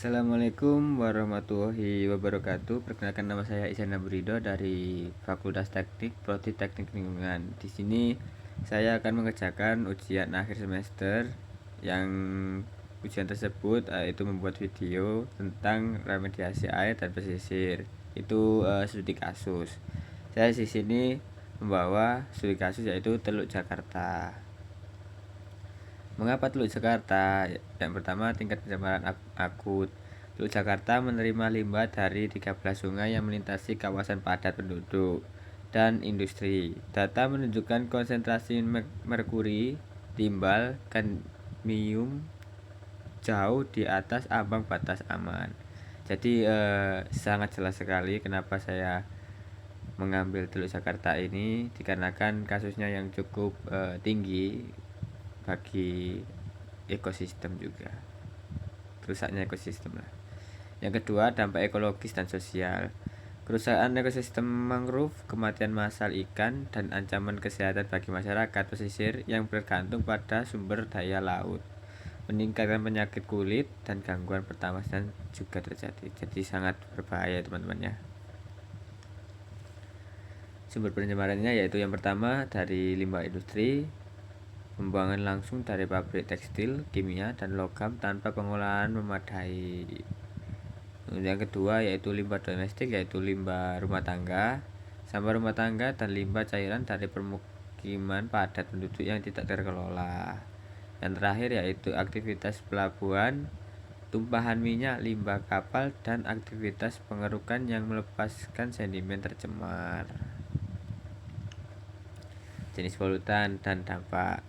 Assalamualaikum warahmatullahi wabarakatuh. Perkenalkan, nama saya Isyana Burido dari Fakultas Teknik Prodi Teknik Lingkungan. Di sini saya akan mengerjakan ujian akhir semester yang ujian tersebut itu membuat video tentang remediasi air dan pesisir. Itu studi kasus. Saya di sini membawa studi kasus yaitu Teluk Jakarta. Mengapa Teluk Jakarta? Yang pertama, tingkat pencemaran akut. Teluk Jakarta menerima limbah dari 13 sungai yang melintasi kawasan padat penduduk dan industri. Data menunjukkan konsentrasi merkuri, timbal, kadmium jauh di atas ambang batas aman. Jadi sangat jelas sekali kenapa saya mengambil Teluk Jakarta ini, dikarenakan kasusnya yang cukup tinggi bagi ekosistem juga, rusaknya ekosistem lah. Yang kedua, dampak ekologis dan sosial. Kerusakan ekosistem mangrove, kematian massal ikan, dan ancaman kesehatan bagi masyarakat pesisir yang bergantung pada sumber daya laut. Meningkatkan penyakit kulit dan gangguan pernapasan juga terjadi. Jadi sangat berbahaya teman-teman ya. Sumber pencemarannya yaitu yang pertama dari limbah industri, pembuangan langsung dari pabrik tekstil, kimia, dan logam tanpa pengolahan memadai. Yang kedua yaitu limbah domestik, yaitu limbah rumah tangga, sampah rumah tangga, dan limbah cairan dari permukiman padat penduduk yang tidak terkelola. Yang terakhir yaitu aktivitas pelabuhan, tumpahan minyak, limbah kapal, dan aktivitas pengerukan yang melepaskan sedimen tercemar. Jenis polutan dan dampak.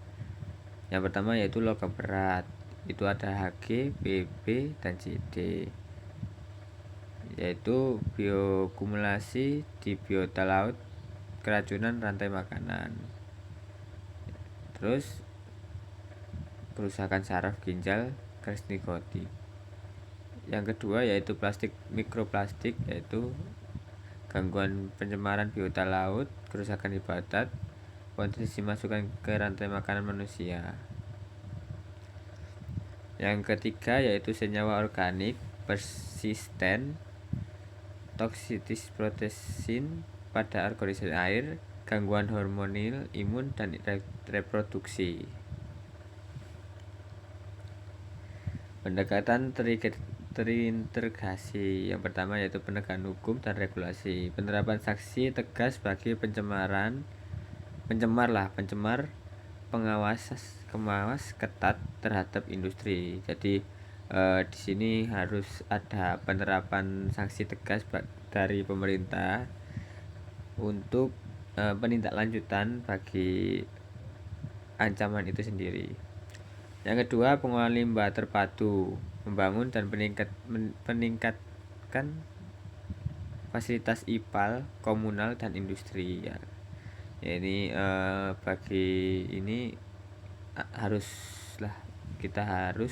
Yang pertama yaitu logam berat, itu ada Hg, Bb, dan Cd, yaitu biokumulasi di biota laut, keracunan rantai makanan. Terus kerusakan saraf ginjal, garis nikotin. Yang kedua yaitu plastik, mikroplastik, yaitu gangguan pencemaran biota laut, kerusakan habitat, kontribusi masukan ke rantai makanan manusia. Yang ketiga yaitu senyawa organik persisten, toksitis protein pada organisme air, gangguan hormonal, imun, dan reproduksi. Pendekatan terintegrasi. Yang pertama yaitu penegakan hukum dan regulasi, penerapan sanksi tegas bagi pencemar, pengawas ketat terhadap industri. Jadi di sini harus ada penerapan sanksi tegas dari pemerintah untuk penindaklanjutan bagi ancaman itu sendiri. Yang kedua, pengolahan limbah terpadu, membangun dan meningkatkan fasilitas IPAL komunal dan industri ya. Ini bagi ini kita harus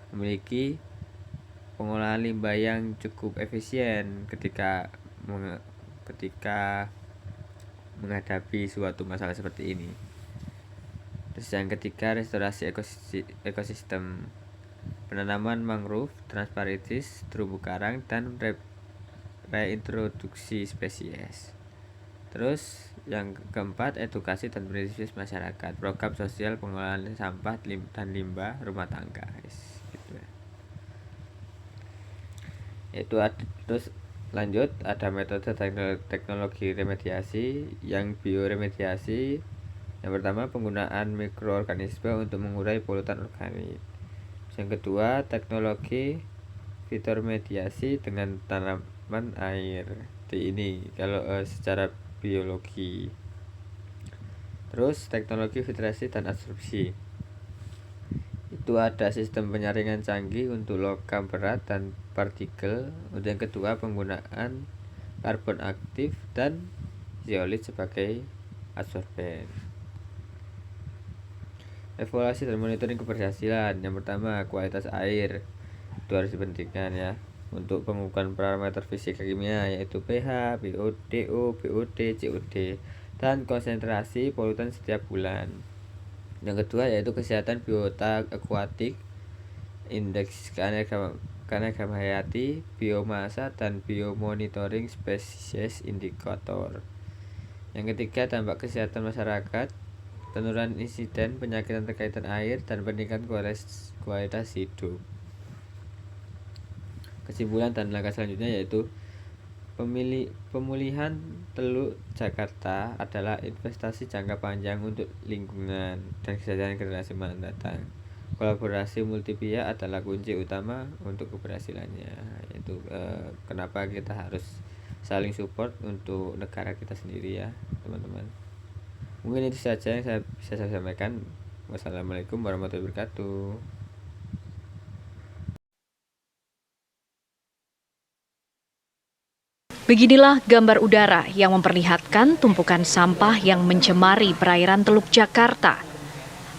memiliki pengolahan limbah yang cukup efisien ketika menghadapi suatu masalah seperti ini. Terus yang ketiga, restorasi ekosistem, penanaman mangrove, transparansi terumbu karang, dan reintroduksi spesies. Terus yang keempat, edukasi dan partisipasi masyarakat, program sosial pengolahan sampah dan limbah rumah tangga, gitu ya. Terus lanjut, ada metode teknologi remediasi yang bioremediasi. Yang pertama, penggunaan mikroorganisme untuk mengurai polutan organik. Yang kedua, teknologi fitoremediasi dengan tanaman air. Ini kalau secara biologi. Terus teknologi filtrasi dan absorpsi, itu ada sistem penyaringan canggih untuk logam berat dan partikel. Yang kedua, penggunaan karbon aktif dan zeolit sebagai absorben. Evaluasi dan monitoring keberhasilan. Yang pertama, kualitas air itu harus dipentingkan ya, untuk pengukuran parameter fisika kimia yaitu pH, DO, BOD, COD, dan konsentrasi polutan setiap bulan. Yang kedua yaitu kesehatan biota akuatik, indeks keanekaragaman hayati, biomasa, dan biomonitoring spesies indikator. Yang ketiga, dampak kesehatan masyarakat, penurunan insiden penyakit terkaitan air, dan peningkatan kualitas hidup. Kesimpulan dan langkah selanjutnya yaitu pemulihan Teluk Jakarta adalah investasi jangka panjang untuk lingkungan dan kesejahteraan generasi mendatang. Kolaborasi multi pihak adalah kunci utama untuk keberhasilannya. Yaitu kenapa kita harus saling support untuk negara kita sendiri ya, teman-teman. Mungkin itu saja yang bisa saya sampaikan. Wassalamualaikum warahmatullahi wabarakatuh. Beginilah gambar udara yang memperlihatkan tumpukan sampah yang mencemari perairan Teluk Jakarta.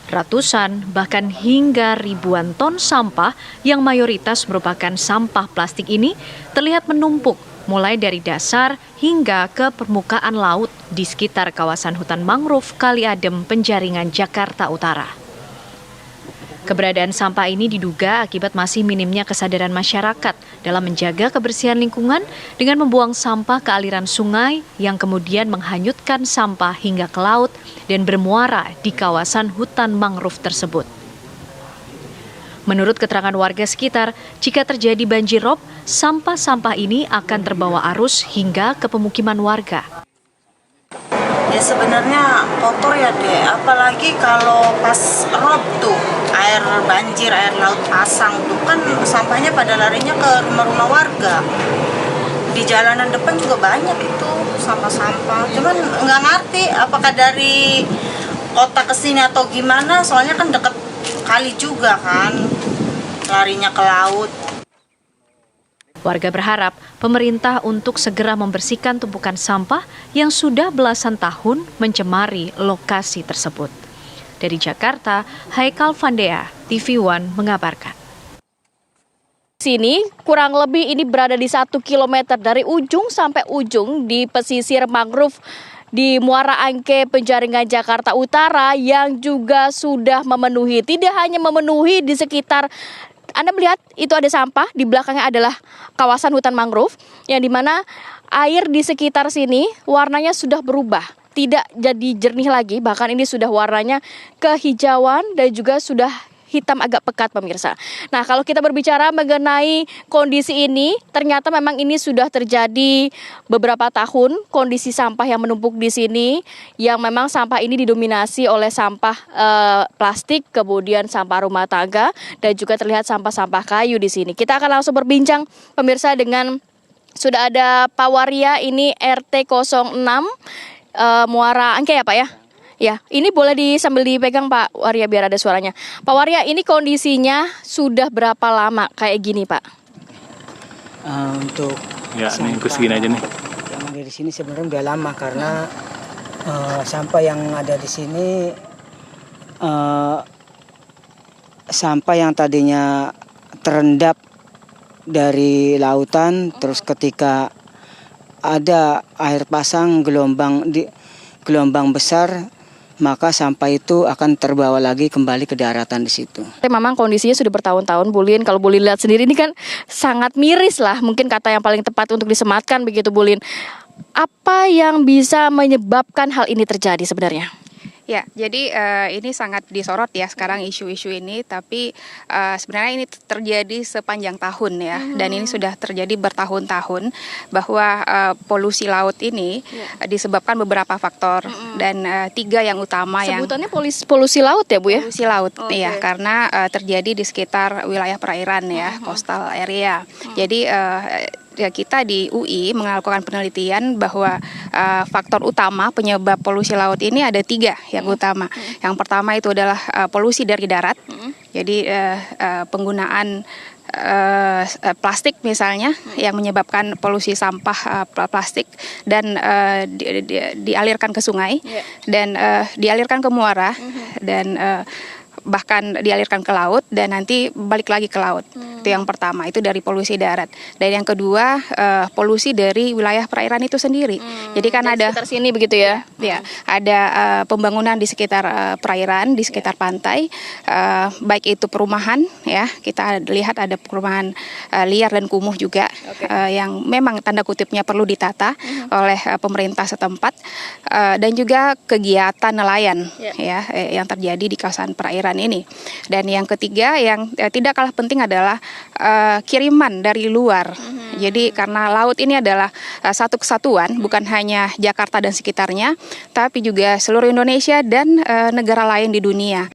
Ratusan, bahkan hingga ribuan ton sampah yang mayoritas merupakan sampah plastik ini terlihat menumpuk mulai dari dasar hingga ke permukaan laut di sekitar kawasan hutan mangrove Kali Adem, Penjaringan, Jakarta Utara. Keberadaan sampah ini diduga akibat masih minimnya kesadaran masyarakat dalam menjaga kebersihan lingkungan dengan membuang sampah ke aliran sungai yang kemudian menghanyutkan sampah hingga ke laut dan bermuara di kawasan hutan mangrove tersebut. Menurut keterangan warga sekitar, jika terjadi banjir rob, sampah-sampah ini akan terbawa arus hingga ke pemukiman warga. Ya sebenarnya kotor ya deh, apalagi kalau pas rob tuh, air banjir, air laut pasang tuh kan sampahnya pada larinya ke rumah-rumah warga. Di jalanan depan juga banyak itu sampah-sampah, cuman nggak ngerti apakah dari kota ke sini atau gimana, soalnya kan deket kali juga kan, larinya ke laut. Warga berharap pemerintah untuk segera membersihkan tumpukan sampah yang sudah belasan tahun mencemari lokasi tersebut. Dari Jakarta, Haikal Vandea, TV One mengabarkan. Sini kurang lebih ini berada di 1 kilometer dari ujung sampai ujung di pesisir mangrove di Muara Angke, Penjaringan, Jakarta Utara yang juga sudah memenuhi. Tidak hanya memenuhi di sekitar, Anda melihat itu ada sampah, di belakangnya adalah kawasan hutan mangrove yang dimana air di sekitar sini warnanya sudah berubah. Tidak jadi jernih lagi, bahkan ini sudah warnanya kehijauan dan juga sudah hitam agak pekat pemirsa. Nah, kalau kita berbicara mengenai kondisi ini, ternyata memang ini sudah terjadi beberapa tahun kondisi sampah yang menumpuk di sini, yang memang sampah ini didominasi oleh sampah plastik, kemudian sampah rumah tangga, dan juga terlihat sampah-sampah kayu di sini. Kita akan langsung berbincang pemirsa dengan sudah ada Pak Waria, ini RT 06 Muara Angke ya Pak ya? Ya, ini boleh sambil dipegang Pak Waria biar ada suaranya. Pak Waria, ini kondisinya sudah berapa lama kayak gini Pak? Untuk ya, ini segini aja nih. Yang ada di sini sebenarnya udah lama karena sampah yang ada di sini sampah yang tadinya terendap dari lautan, terus ketika ada air pasang gelombang besar, maka sampah itu akan terbawa lagi kembali ke daratan di situ. Memang kondisinya sudah bertahun-tahun, Bulin. Kalau Bulin lihat sendiri ini kan sangat miris lah, mungkin kata yang paling tepat untuk disematkan begitu, Bulin. Apa yang bisa menyebabkan hal ini terjadi sebenarnya? Ya, jadi ini sangat disorot ya sekarang isu-isu ini, tapi sebenarnya ini terjadi sepanjang tahun ya, dan ini sudah terjadi bertahun-tahun bahwa polusi laut ini disebabkan beberapa faktor dan 3 yang utama. Sebutannya polusi laut ya Bu ya? Polusi laut, iya, karena terjadi di sekitar wilayah perairan ya, coastal area. Jadi ya, kita di UI melakukan penelitian bahwa faktor utama penyebab polusi laut ini ada 3 yang utama. Yang pertama itu adalah polusi dari darat. Jadi penggunaan plastik misalnya yang menyebabkan polusi sampah plastik dan dialirkan ke sungai dan dialirkan ke muara dan bahkan dialirkan ke laut dan nanti balik lagi ke laut. Itu yang pertama, itu dari polusi darat. Dan yang kedua, polusi dari wilayah perairan itu sendiri. Jadi kan ada sekitar sini begitu ya. Ya, ada pembangunan di sekitar perairan, di sekitar pantai, baik itu perumahan ya, kita lihat ada perumahan liar dan kumuh juga yang memang tanda kutipnya perlu ditata oleh pemerintah setempat, dan juga kegiatan nelayan ya yang terjadi di kawasan perairan ini. Dan yang ketiga yang tidak kalah penting adalah kiriman dari luar. Jadi karena laut ini adalah satu kesatuan, bukan hanya Jakarta dan sekitarnya, tapi juga seluruh Indonesia dan negara lain di dunia.